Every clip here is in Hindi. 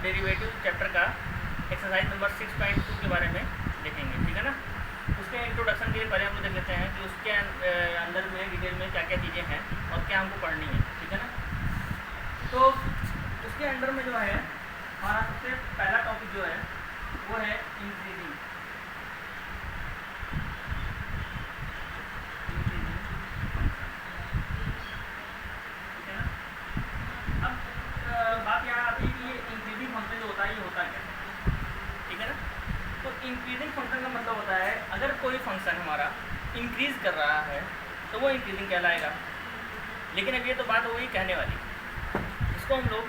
डेरिवेटिव चैप्टर का एक्सरसाइज नंबर 6.2 के बारे में देखेंगे, ठीक है ना। उसके इंट्रोडक्शन के लिए पहले हम लोग देख लेते हैं कि उसके अंदर में डिटेल में क्या क्या चीज़ें हैं और क्या हमको पढ़नी है, ठीक है ना। तो उसके अंदर में जो है हमारा सबसे पहला टॉपिक जो है वो है इंक्रीजिंग, ठीक है ना। अब बात यहाँ आती है कि ये इंक्रीजिंग फंक्शन जो होता है ये होता क्या है, ठीक है ना। तो इंक्रीजिंग फंक्शन का मतलब होता है अगर कोई फंक्शन हमारा इंक्रीज कर रहा है तो वो इंक्रीजिंग कहलाएगा। लेकिन अब ये तो बात हो गई कहने वाली, इसको हम लोग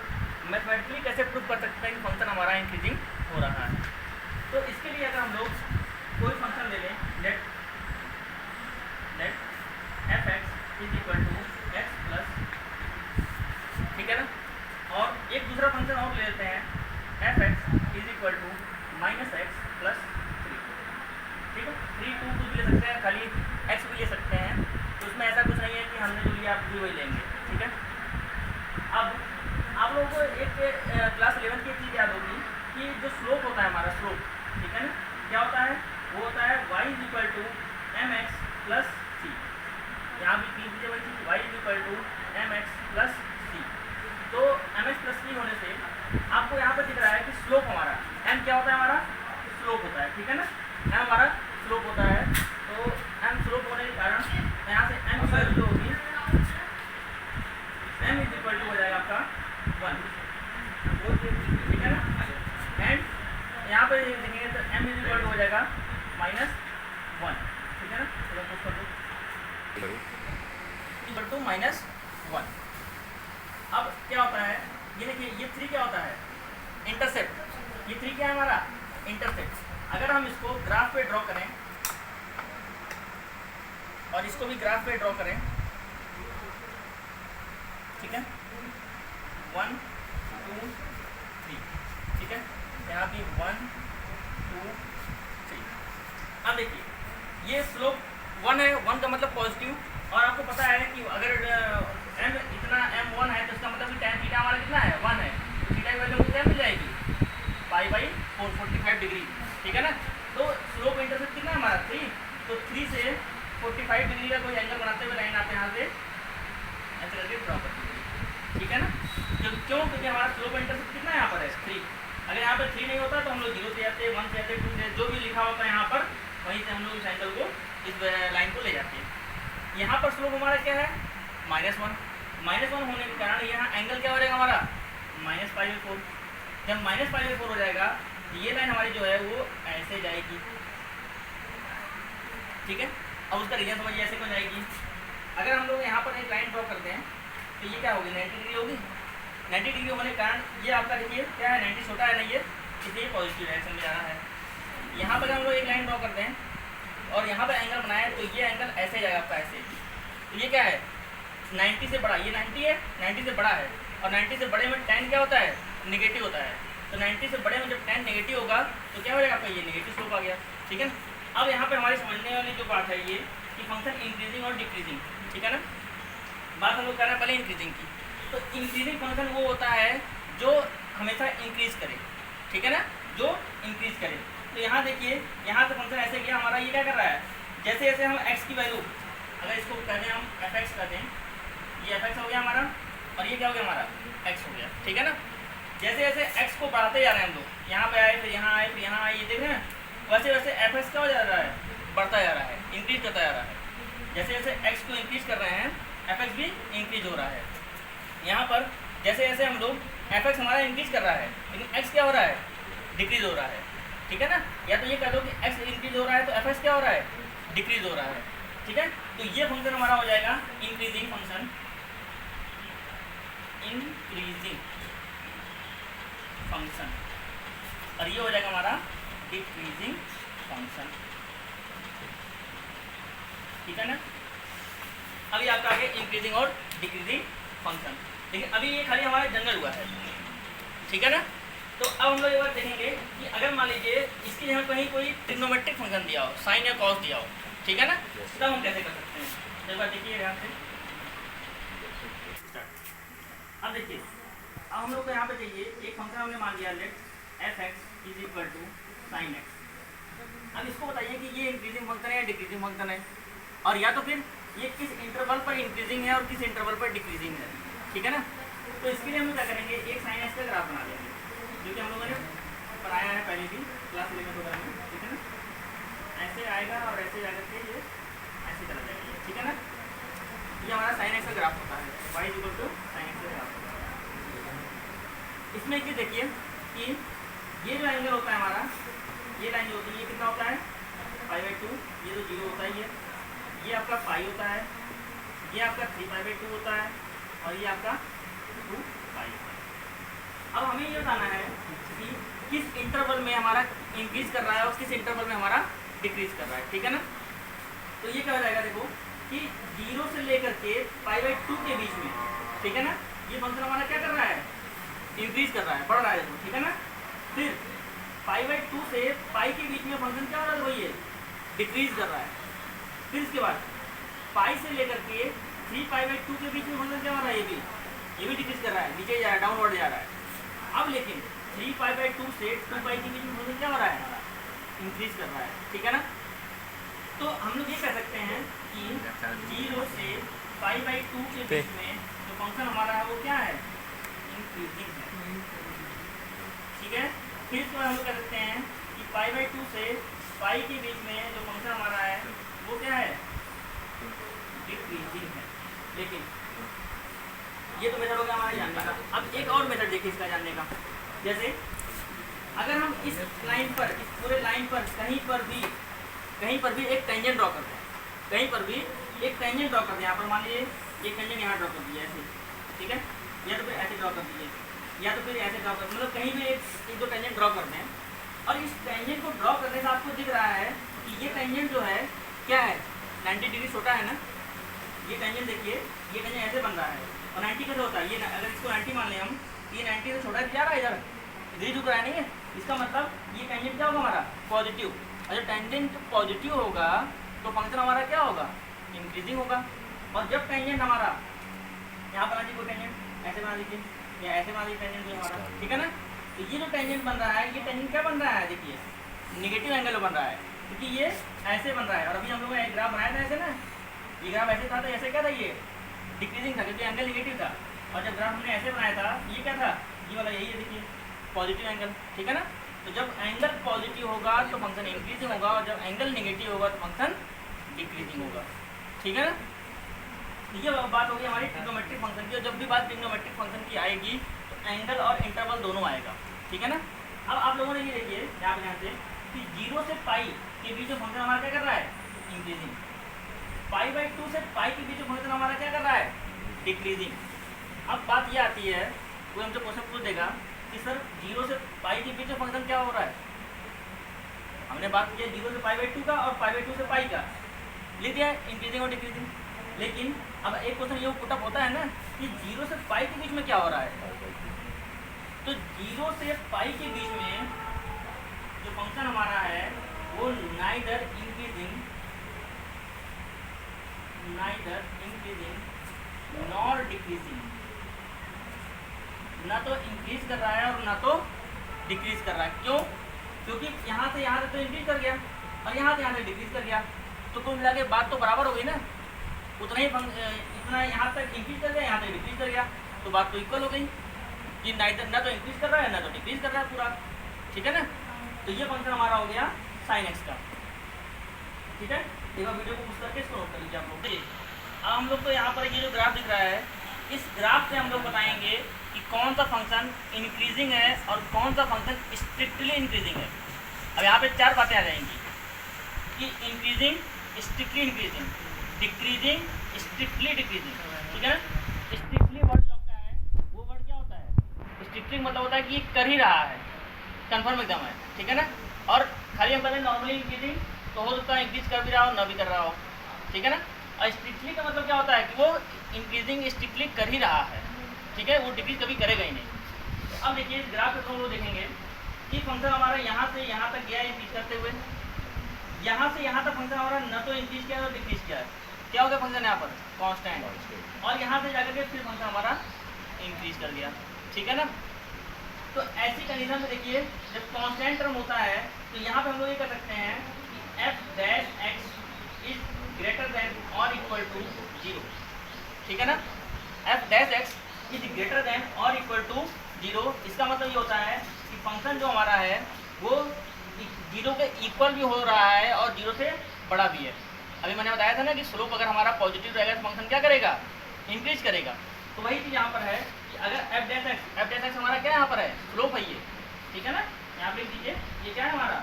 मैथमेटिकली कैसे प्रूव कर सकते हैं कि फंक्शन हमारा इंक्रीजिंग हो रहा है। तो इसके लिए अगर हम लोग कोई फंक्शन ले लें, let F X is equal to X plus, ठीक है ना। और एक दूसरा फंक्शन और ले लेते हैं F X is equal to minus X plus 3, ठीक है। 3 2 कुछ भी ले सकते हैं, खाली एक्स भी ले सकते हैं, तो उसमें ऐसा कुछ नहीं है कि हमने जो लिया आप भी वही लेंगे, ठीक है। अब आप लोगों को एक क्लास 11 की एक चीज़ याद होगी कि जो स्लोप होता है हमारा स्लोप, ठीक है ना, क्या होता है, वो होता है y is equal to M X plus C. यहाँ भी लिख दीजिए वही चीज़, y is equal to M X plus C. तो एम एक्स प्लस सी होने से आपको यहाँ पर दिख रहा है कि स्लोप हमारा m क्या होता है, हमारा स्लोप होता है, ठीक है ना। m हमारा स्लोप होता है, तो m स्लोप होने के कारण यहाँ से m की वैल्यू होगी m इज इक्वल टू हो जाएगा आपका 1, ठीक है ना। एंड यहाँ पे देखेंगे तो m इज इक्वल टू हो जाएगा -1, ठीक है ना। चलो कुछ कर दो इक्वल टू -1। अब क्या होता है, ये देखिए ये 3 क्या होता है, इंटरसेप्ट। ये 3 क्या है हमारा, इंटरसेप्ट। अगर हम इसको ग्राफ पे ड्रॉ करें और इसको भी ग्राफ पे ड्रॉ करें, ठीक है, 1 2 3, ठीक है, यहाँ भी 1 2 3। अब देखिए ये स्लोप 1 है, 1 का मतलब पॉजिटिव, और आपको पता है कि अगर m इतना m1 है तो इसका मतलब tan थीटा हमारा कितना है, 1 है, तो थीटा की वैल्यू क्या मिल जाएगी, पाई/4 45 डिग्री, ठीक है ना। तो स्लोप इंटरसेप्ट कितना है हमारा 3, तो 3 से 45 डिग्री का कोई एंगल बनाते हुए लाइन आप यहाँ से ऐसे करके ड्रॉ कर दीजिए, ठीक है ना। क्यों, क्योंकि हमारा स्लोप इंटरसेप्ट कितना है यहाँ पर है 3। अगर यहाँ पर 3 नहीं होता तो हम लोग 0 से आते, 1 से आते, 2 से, जो भी लिखा होता है यहाँ पर वहीं से हम लोग इस एंगल को, इस लाइन को ले जाते हैं। यहाँ पर स्लोप हमारा क्या है, -1। -1 होने के कारण यहाँ एंगल क्या हो जाएगा हमारा, -π/4। जब -π/4 हो जाएगा तो ये लाइन हमारी जो है वो ऐसे जाएगी, ठीक है। अब उसका रीजन समझिए, ऐसे क्यों जाएगी। अगर हम लोग यहाँ पर एक लाइन ड्रॉ करते हैं तो ये क्या होगी, 90 डिग्री होगी। 90 डिग्री होने के कारण ये आपका देखिए क्या है, 90 छोटा है ना ये, इसलिए पॉजिटिव डायरेक्शन में जाना है। यहाँ पर हम लोग एक लाइन ड्रॉ करते हैं और यहाँ पर एंगल बनाए तो ये एंगल ऐसे जाएगा आपका ऐसे, तो ये क्या है 90 से बड़ा, ये 90 है, 90 से बड़ा है, और 90 से बड़े में tan क्या होता है, नेगेटिव होता है। तो 90 से बड़े में जब tan नेगेटिव होगा तो क्या हो जाएगा आपका, ये नेगेटिव स्लोप आ गया, ठीक है ना। अब यहाँ पर हमारी समझने वाली जो बात है ये कि फंक्शन इंक्रीजिंग और डिक्रीजिंग, ठीक है ना। बात हम लोग कर रहे हैं पहले इंक्रीजिंग की। तो इंक्रीजिंग फंक्शन वो होता है जो हमेशा इंक्रीज करे, ठीक है ना, जो इंक्रीज करे। तो यहाँ देखिए यहाँ से फंक्शन ऐसे गया हमारा, ये क्या कर रहा है, जैसे जैसे हम x की वैल्यू, अगर इसको कहते हैं हम f(x) कहते हैं, ये f(x) हो गया हमारा, और ये क्या हो गया हमारा x हो गया, ठीक है ना। जैसे जैसे x को बढ़ाते जा रहे हैं हम लोग, यहाँ पे आए, फिर यहाँ आए, फिर यहाँ आए, ये देख रहे हैं, वैसे वैसे f(x) क्या हो जा रहा है, बढ़ता जा रहा है, इंक्रीज करता जा रहा है। जैसे जैसे x को इंक्रीज कर रहे हैं f(x) भी इंक्रीज हो रहा है। यहाँ पर जैसे जैसे हम लोग f(x) हमारा इंक्रीज कर रहा है, लेकिन x क्या हो रहा है, डिक्रीज हो रहा है, ठीक है ना। या तो ये कह दो कि x इंक्रीज हो रहा है तो f(x) क्या हो रहा है, डिक्रीज हो रहा है, ठीक है। तो ये फंक्शन हमारा हो जाएगा इंक्रीजिंग फंक्शन, इंक्रीजिंग फंक्शन, और ये हो जाएगा हमारा डिक्रीजिंग फंक्शन, ठीक है ना। अभी आपका आगे इंक्रीजिंग और डिक्रीजिंग फंक्शन, लेकिन अभी ये खाली हमारा जनरल हुआ है, ठीक है ना। तो अब हम लोग एक बार देखेंगे कि अगर मान लीजिए इसकी जगह कहीं कोई ट्रिग्नोमेट्रिक फंक्शन दिया हो, साइन या कॉस दिया हो, ठीक है ना, तब हम कैसे कर सकते हैं। एक बार देखिए यहाँ से, अब देखिए अब हम लोग को यहाँ पे चाहिए एक फंक्शन हमने मान लिया let F X is equal to sine X. अब इसको बताइए कि ये इंक्रीजिंग फंक्शन है या डिक्रीजिंग फंक्शन है, और या तो फिर ये किस इंटरवल पर इंक्रीजिंग है और किस इंटरवल पर डिक्रीजिंग है, ठीक है ना। तो इसके लिए हम लोग क्या करेंगे, एक साइन एक्स का ग्राफ बना लेंगे, जो कि हम लोगों ने पढ़ाया है पहले भी क्लास 11 वगैरह में, ठीक है ना। ऐसे आएगा और ऐसे जाकर के ये ऐसे चला जाएगा, ठीक है ना। ये हमारा साइन एक्स का ग्राफ होता है, y equal to sine X का ग्राफ होता है। इसमें एक चीज़ देखिए कि ये जो एंगल होता है हमारा, ये लाइन जो होती है ये कितना होता है π/2, ये तो 0 होता ही है, ये आपका पाई होता है, ये आपका 3π/2 होता है, और ये आपका 2π होता है। अब हमें ये बताना है कि किस इंटरवल में हमारा इंक्रीज कर रहा है और किस इंटरवल में हमारा डिक्रीज कर रहा है, ठीक है ना। तो ये क्या हो जाएगा, देखो कि 0 से लेकर के π/2 के बीच में, ठीक है ना, ये फंक्शन हमारा क्या कर रहा है, इंक्रीज कर रहा है, बढ़ रहा है, देखो, ठीक है ना। फिर π/2 से पाई के बीच में फंक्शन क्या हो रहा है, वही है, डिक्रीज कर रहा है। फिर इसके बाद पाई से लेकर के 3π/2 के बीच में फंक्शन क्या हो रहा है, ये भी डिक्रीज कर रहा है, नीचे जा रहा है, डाउनवर्ड जा रहा है। अब लेकिन 3π/2 से 2π के बीच में फंक्शन क्या हो रहा है, इंक्रीज कर रहा है, ठीक है ना। तो हम लोग ये कह सकते हैं कि 0 से π/2 के बीच में जो फंक्शन हमारा है वो क्या है, इंक्रीजिंग है, ठीक है। फिर इसके बाद हम लोग कह सकते हैं कि π/2 से पाई के बीच में जो फंक्शन हमारा है वो क्या है, डिक्रीजिंग है। लेकिन ये तो मेथड हो गया हमारा जानने का। अब एक और मेथड देखिए इसका जानने का, जैसे अगर हम इस लाइन पर, इस पूरे लाइन पर कहीं पर भी एक टेंजेंट ड्रॉ करते हैं, कहीं पर भी एक टेंजेंट ड्रॉ करते हैं, यहाँ पर मान लीजिए एक टेंजेंट यहाँ ड्रॉ कर दीजिए ऐसे, ठीक है, या तो फिर ऐसे ड्रॉ कर दीजिए, या तो फिर ऐसे ड्रॉ कर, मतलब कहीं भी एक दो टेंजेंट ड्रॉ करते हैं। और इस टेंजेंट को ड्रॉ करने से आपको दिख रहा है कि ये टेंजेंट जो है क्या है, 90 डिग्री छोटा है ना। ये टेंजेंट देखिए, ये टेंजेंट ऐसे बन रहा है, और 90 कैसे होता है, ये अगर इसको 90 मान लें हम, ये 90 से छोटा जा रहा है, इधर झुक रहा है, नहीं है, इसका मतलब ये टेंजेंट क्या होगा हमारा, पॉजिटिव। और जब टेंजेंट पॉजिटिव होगा तो फंक्शन हमारा क्या होगा, इंक्रीजिंग होगा। और जब टेंजेंट हमारा यहाँ बना दीजिए, कोई टेंजेंट ऐसे बना दीजिए, या ऐसे बना दीजिए टेंजेंट जो हमारा, ठीक है ना। तो ये जो टेंजेंट बन रहा है, ये टेंजेंट क्या बन रहा है, देखिए निगेटिव एंगल बन रहा है, क्योंकि ये ऐसे बन रहा है। और अभी हम लोगों ने एक ग्राफ बनाया था ऐसे ना, ये ग्राफ ऐसे था, तो ऐसे क्या था, ये डिक्रीजिंग था क्योंकि एंगल निगेटिव था। और जब ग्राफ हमने ऐसे बनाया था, ये क्या था, ये वाला यही है, देखिए पॉजिटिव एंगल, ठीक है ना। तो जब एंगल पॉजिटिव होगा तो फंक्शन इंक्रीजिंग होगा, और जब एंगल निगेटिव होगा तो फंक्शन डिक्रीजिंग होगा, ठीक है ना। ये बात होगी हमारी ट्रिग्नोमेट्रिक फंक्शन की। और जब भी बात ट्रिग्नोमेट्रिक फंक्शन की आएगी तो एंगल और इंटरवल दोनों आएगा, ठीक है ना। अब आप लोगों ने ये देखिए यहाँ पे ध्यान से कि 0 से पाई के बीच में फंक्शन हमारा क्या कर रहा है, इंक्रीजिंग। π/2 से पाई के बीच में फंक्शन हमारा क्या कर रहा है, डिक्रीजिंग। अब बात ये आती है, कोई हमसे क्वेश्चन पूछ देगा कि सर 0 से पाई के बीच में फंक्शन क्या हो रहा है। हमने बात किया 0 से π/2 का और π/2 से पाई का, लिख दिया इंक्रीजिंग और डिक्रीजिंग। लेकिन अब एक क्वेश्चन ये पुटअप होता है ना कि 0 से पाई के बीच में क्या हो रहा है। तो 0 से पाई के बीच में जो फंक्शन हमारा है वो नाइदर इंक्रीजिंग नॉर डिक्रीजिंग, ना तो इंक्रीज कर रहा है और ना तो डिक्रीज कर रहा है। क्यों, क्योंकि यहाँ से यहाँ तक तो इंक्रीज कर गया और यहाँ से यहाँ तक डिक्रीज कर गया, तो कुल मिला के बात तो बराबर हो गई ना। उतना ही इतना यहाँ तक इंक्रीज कर गया, यहाँ तक डिक्रीज कर गया, तो बात तो इक्वल हो गई कि ना तो इंक्रीज कर रहा है ना तो डिक्रीज कर रहा है पूरा, ठीक है ना। तो ये फंक्शन हमारा हो गया साइन एक्स का, ठीक है। एक बार वीडियो को पुश करके इसको नोट कर लीजिए आप लोग। अब हम लोग को यहाँ पर ये जो ग्राफ दिख रहा है, इस ग्राफ से हम लोग बताएंगे कि कौन सा फंक्शन इंक्रीजिंग है और कौन सा फंक्शन स्ट्रिक्टली इंक्रीजिंग है। अब यहाँ पे 4 बातें आ जाएंगी कि increasing strictly increasing, decreasing strictly decreasing, ठीक है। स्ट्रिक्टली वर्ड जो आपका है वो वर्ड क्या होता है, स्ट्रिक्टली मतलब होता है कि कर ही रहा है, कंफर्म एकदम है, ठीक है ना। और खाली हम कहते हैं नॉर्मली इंक्रीजिंग, तो हो सकता है इंक्रीज कर भी रहा हो ना भी कर रहा हो, ठीक है ना। और स्ट्रिक्टली का मतलब क्या होता है कि वो इंक्रीजिंग स्ट्रिक्टली कर ही रहा है, ठीक है, वो डिक्रीज कभी करेगा ही नहीं। तो अब देखिए इस ग्राफ में हम लोग देखेंगे कि फंक्शन हमारा यहाँ से यहाँ तक गया इंक्रीज करते हुए, यहाँ से यहाँ तक फंक्शन हमारा न तो इंक्रीज किया और डिक्रीज किया है, क्या हो गया फंक्शन यहाँ पर कांस्टेंट, और यहाँ से जाकर के फिर फंक्शन हमारा इंक्रीज कर गया, ठीक है ना। तो ऐसी कंडीशन में देखिए जब कांस्टेंट टर्म होता है तो यहाँ पे हम लोग ये कर सकते हैं कि F dash X is greater then और इक्वल टू 0, ठीक है ना। F dash X is greater then और इक्वल टू 0, इसका मतलब ये होता है कि फंक्शन जो हमारा है वो 0 के इक्वल भी हो रहा है और 0 से बड़ा भी है। अभी मैंने बताया था ना कि स्लोप अगर हमारा पॉजिटिव रहेगा तो फंक्शन क्या करेगा, इंक्रीज करेगा। तो वही चीज़ यहाँ पर है कि अगर एफ डैश एक्स हमारा क्या यहाँ पर है, स्लोप है ये, ठीक है ना। यहाँ पे लिख दीजिए ये क्या है हमारा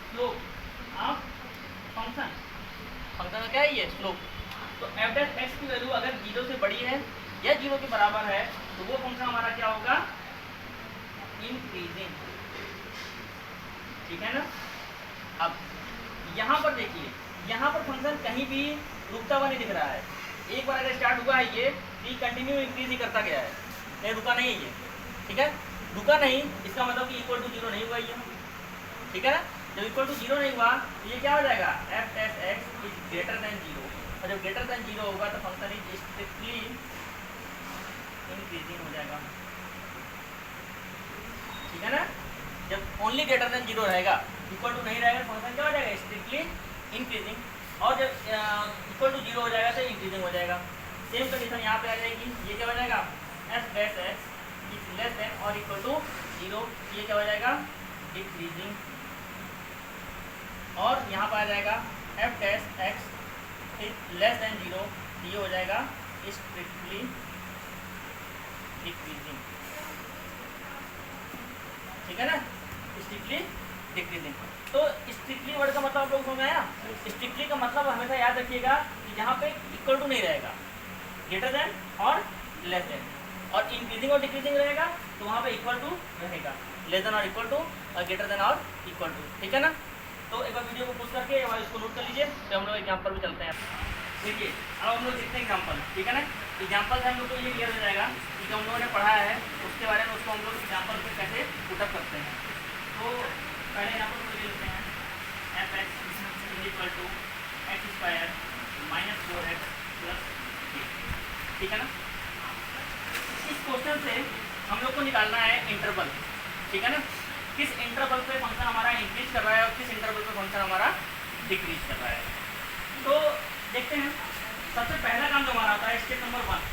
स्लोप ऑफ फंक्शन, फंक्शन का क्या है ये स्लोप। तो एफ डैश एक्स की वैल्यू अगर 0 से बड़ी है या 0 के बराबर है तो वो फंक्शन हमारा क्या होगा, इंक्रीजिंग, ठीक है ना। अब यहाँ पर देखिए यहाँ पर फंक्शन कहीं भी रुकता हुआ नहीं दिख रहा है। एक बार अगर स्टार्ट हुआ है ये कंटिन्यू इंक्रीज ही करता गया है, नहीं रुका नहीं है ये, ठीक है। रुका नहीं इसका मतलब कि इक्वल टू 0 नहीं हुआ ये, ठीक है ना। जब इक्वल टू 0 नहीं हुआ तो ये क्या हो जाएगा, F dash X is greater than 0, और जब ग्रेटर देन 0 होगा तो फंक्शन इज स्ट्रिक्टली इंक्रीजिंग हो जाएगा, ठीक है ना। जब ओनली ग्रेटर देन 0 रहेगा, इक्वल टू नहीं रहेगा, फंक्शन क्या हो जाएगा, स्ट्रिक्टली इंक्रीजिंग। और जब इक्वल टू 0 हो जाएगा तो इंक्रीजिंग हो जाएगा। सेम कंडीशन यहाँ पे आ जाएगी, ये क्या हो जाएगा, F dash X is less than और इक्वल टू 0, ये क्या हो जाएगा, डिक्रीजिंग। और यहाँ पर आ जाएगा F dash X is less than 0, ये हो जाएगा स्ट्रिक्टली डिक्रीजिंग, ठीक है ना, स्ट्रिक्टली डिक्रीजिंग। तो स्ट्रिक्टली वर्ड का मतलब आप लोग समझ आया। स्ट्रिक्टली का मतलब हमेशा याद रखिएगा कि जहाँ पे इक्वल टू नहीं रहेगा, ग्रेटर देन और लेस देन, और इंक्रीजिंग और डिक्रीजिंग रहेगा तो वहाँ पे इक्वल टू रहेगा, लेस देन और इक्वल टू, और ग्रेटर देन और इक्वल टू, ठीक है ना। तो एक बार वीडियो को पुश करके और इसको नोट कर लीजिए। तो हम लोग एग्जाम्पल पे चलते हैं। देखिए अब हम लोग देखते हैं एग्जाम्पल, ठीक है ना। एग्जाम्पल से हम लोग को ये क्लियर हो जाएगा कि जो हम लोगों ने पढ़ा है उसके बारे में, उसको हम लोग एग्जाम्पल पे कैसे पुटअप करते हैं। तो पहले एग्जाम्पल को ले लेते हैं, F X is equal to X square minus 4x plus 3, ठीक है ना। इस क्वेश्चन से हम लोग को निकालना है इंटरवल, ठीक है ना। किस इंटरवल पे फंक्शन हमारा इंक्रीज कर रहा है और किस इंटरवल पे फंक्शन हमारा डिक्रीज कर रहा है। तो देखते हैं, सबसे पहला काम जो हमारा होता है स्टेप नंबर 1,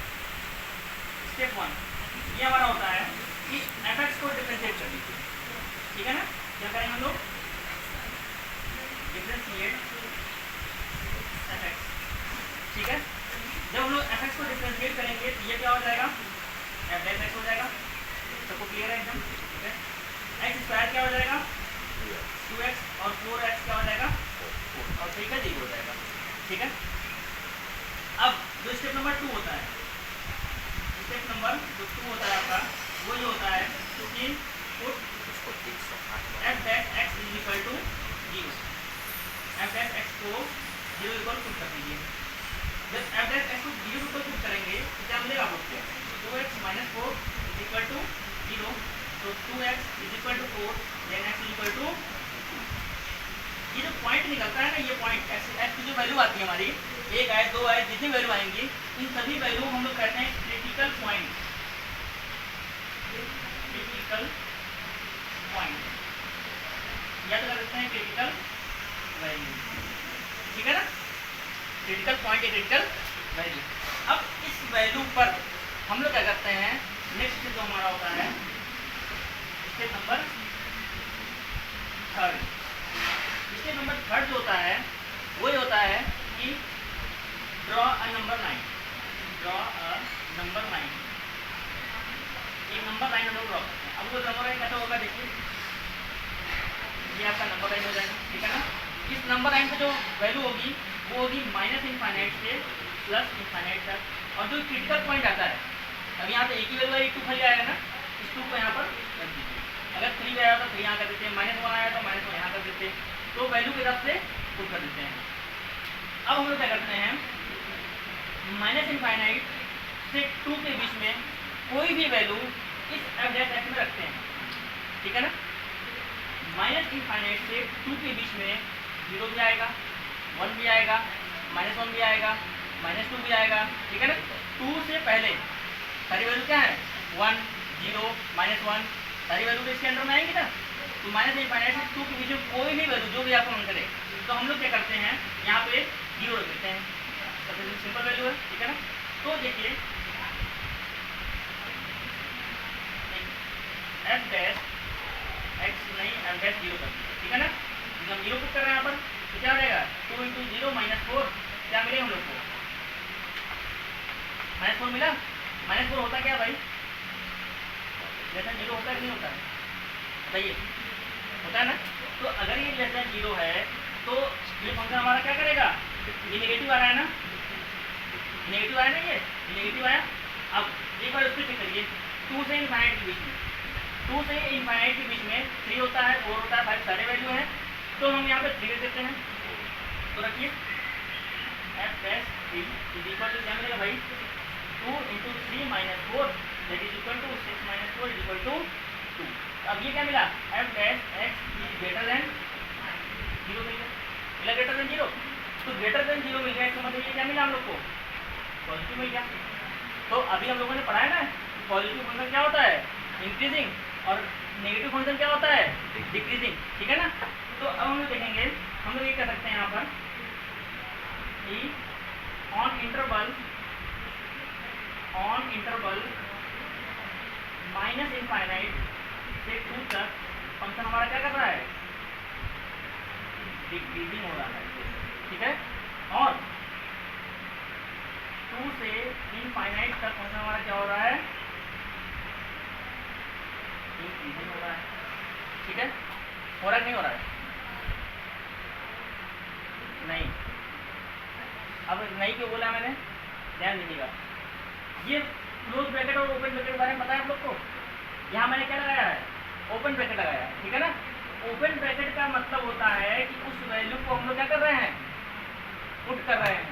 स्टेप 1 ये हमारा होता है कि एफ एक्स को डिफरेंशिएट कर लीजिए, ठीक है ना। क्या करेंगे हम लोग, डिफरेंशिएट एफ एक्स, ठीक है। जब हम लोग एफ एक्स को डिफरेंशिएट करेंगे तो ये क्या हो जाएगा, एफ डैश एक्स हो जाएगा, सबको क्लियर है एकदम, ठीक है। एक्स स्क्वायर क्या हो जाएगा 2x और 4x क्या हो जाएगा 4 और 3 का 0 हो जाएगा, ठीक है। अब जो स्टेप नंबर 2 होता है, स्टेप नंबर जो 2 होता है आपका वो ये होता है कि put F dash X is equal to 0, F dash X को 0 इक्वल पुट कर दीजिए। जब एफ डैश एक्स को 0 इक्वल पुट करेंगे तो क्या मिलेगा आपको, 2x minus 4 is equal to 0, तो 2x is equal to 4 then x is equal to, ये जो पॉइंट निकलता है ना, ये पॉइंट x की जो वैल्यू आती है हमारी, 1 आए 2 आए जितनी वैल्यू आएंगी इन सभी वैल्यू हम लोग कहते हैं क्रिटिकल पॉइंट, क्रिटिकल पॉइंट याद कर सकते हैं, क्रिटिकल वैल्यू, ठीक है ना। क्रिटिकल पॉइंट या क्रिटिकल वैल्यू। अब इस वैल्यू पर हम लोग क्या करते हैं, नेक्स्ट जो हमारा होता है स्टेप नंबर 3, स्टेप नंबर 3 जो होता है वो ये होता है कि draw a number line, draw a number line, एक नंबर लाइन हम लोग ड्रॉ करते हैं। अब वो नंबर लाइन कैसा होगा, देखिए ये आपका नंबर लाइन हो जाएगा, ठीक है ना। इस नंबर लाइन पे जो वैल्यू होगी वो होगी माइनस इनफाइनाइट से प्लस इनफाइनाइट तक, और जो क्रिटिकल पॉइंट आता है, अब यहाँ पे एक ही वैल्यू है, 2 खाली आएगा ना, इस 2 को यहाँ पर रख दीजिए। अगर 3 आया तो 3 यहाँ कर देते हैं, -1 आया तो -1 यहाँ कर देते हैं, तो वैल्यू के हिसाब से पुट कर देते हैं। अब हम लोग क्या करते हैं, माइनस इनफाइनाइट से 2 के बीच में कोई भी वैल्यू इस एफ डैश एक्स में रखते हैं, ठीक है ना। माइनस इनफाइनाइट से 2 के बीच में 0 भी आएगा, 1 भी आएगा, -1 भी आएगा, -2 भी आएगा, ठीक है ना। 2 से पहले सारी वैल्यू क्या है 1 0 -1 सारी वैल्यू तो इसके अंदर में आएंगी ना। तो माइनस इनफाइनाइट से 2 के बीच में कोई भी वैल्यू जो भी आपको मन करे तो हम लोग क्या करते हैं यहाँ पे 0 रख देते हैं। सबसे सिंपल वैल्यू है, ठीक है ना। तो देखिए एफ डैश एक्स नहीं एफ डैश 0 कर दीजिए, ठीक है ना। हम 0 पुट कर रहे हैं यहाँ पर तो क्या हो जाएगा 2 × 0 -4 क्या मिलेगा हम लोग को -4 मिला। -4 होता क्या भाई, लेस 0 होता है कि नहीं होता है बताइए, होता है ना। तो अगर ये लेस 0 है तो ये फंक्शन हमारा क्या करेगा, ये नेगेटिव आ रहा है ना, नेगेटिव आया ना, ये नेगेटिव आया। अब एक बार उसको चेक करिए 2 से इनफाइनाइट के बीच में, 2 से इनफाइनाइट के बीच में 3 होता है 4 होता है 5 सारे वैल्यू हैं। तो हम यहाँ पे 3 रख देते हैं। तो रखिए F dash 3 is equal to क्या मिलेगा भाई 2 × 3 -4 that is equal to 6 - 4 is equal to 2। अब ये क्या मिला F dash X is greater than 0 मिला ग्रेटर देन 0। तो ग्रेटर देन 0 मिल गया इसका मतलब ये क्या मिला हम लोग को पॉजिटिव मिल गया। तो अभी हम लोगों ने पढ़ा है ना पॉजिटिव फंक्शन क्या होता है इंक्रीजिंग और नेगेटिव फंक्शन क्या होता है डिक्रीजिंग, ठीक है ना। तो अब हम लोग देखेंगे, हम लोग ये कर सकते हैं यहाँ पर कि ऑन इंटरवल माइनस इनफाइनाइट से 2 तक फंक्शन हमारा क्या कर रहा है डिक्रीजिंग हो रहा है, ठीक है। और 2 से इनफाइनाइट तक फंक्शन हमारा क्या हो रहा है इंक्रीजिंग हो रहा है, ठीक है। हो रहा है नहीं हो रहा है नहीं। अब नहीं क्यों बोला मैंने, ध्यान दीजिएगा। ये क्लोज ब्रैकेट और ओपन ब्रैकेट के बारे में पता है आप लोग को। यहाँ मैंने क्या लगाया है ओपन ब्रैकेट लगाया है, ठीक है ना। ओपन ब्रैकेट का मतलब होता है कि उस वैल्यू को हम लोग क्या कर रहे हैं पुट कर रहे हैं,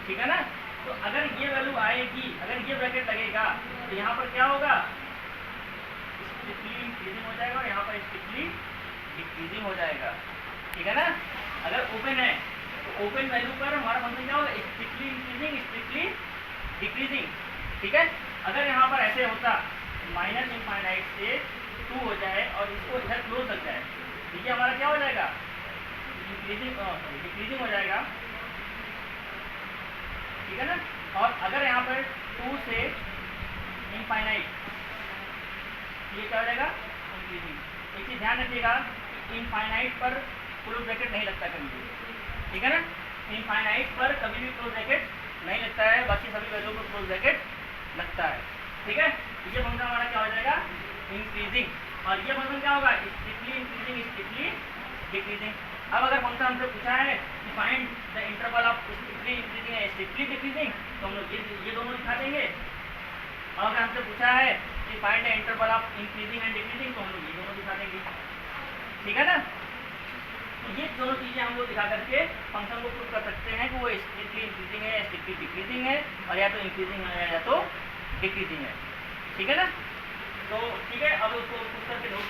ठीक है ना। तो अगर ये वैल्यू आएगी, अगर ये ब्रैकेट लगेगा तो यहाँ पर क्या होगा स्ट्रिक्टली इंक्रीजिंग हो जाएगा और यहाँ पर स्ट्रिक्टली डिक्रीजिंग हो जाएगा, ठीक है ना। अगर ओपन है तो ओपन वैल्यू पर हमारा फंक्शन क्या होगा स्ट्रिक्टली इंक्रीजिंग स्ट्रिक्टली डिक्रीजिंग, ठीक है। अगर यहाँ पर ऐसे होता माइनस इनफाइनाइट से 2 हो जाए और इसको इधर क्लोज लग जाए तो ये हमारा क्या हो जाएगा डिक्रीजिंग हो जाएगा, ठीक है ना। और अगर यहाँ पर 2 से इनफाइनाइट ये क्या हो जाएगा इंक्रीजिंग। एक चीज ध्यान रखिएगा इनफाइनाइट पर क्लोज ब्रैकेट नहीं लगता कभी भी, ठीक है ना। इनफाइनाइट पर कभी भी क्लोज ब्रैकेट नहीं लगता है, बाकी सभी वैल्यू पर क्लोज ब्रैकेट लगता है, ठीक है। ये फंक्शन हमारा क्या हो जाएगा इंक्रीजिंग और ये फंक्शन क्या होगा स्ट्रिक्टली इंक्रीजिंग स्ट्रिक्टली डिक्रीजिंग। अब अगर फंक्शन हमसे पूछा है कि find the interval of strictly increasing and strictly decreasing तो हम लोग ये दोनों दिखा देंगे। और अगर हमसे पूछा है कि find the interval of increasing and decreasing तो हम लोग ये दोनों दिखा देंगे, ठीक है ना। तो ये दोनों चीज़ें हम लोग दिखा करके फंक्शन को प्रूव कर सकते हैं कि वो स्ट्रिक्टली इंक्रीजिंग है स्ट्रिक्टली डिक्रीजिंग है और या तो इंक्रीजिंग है या तो डिक्रीजिंग है, ठीक है ना। तो ठीक है अब उसको पुट करके नोट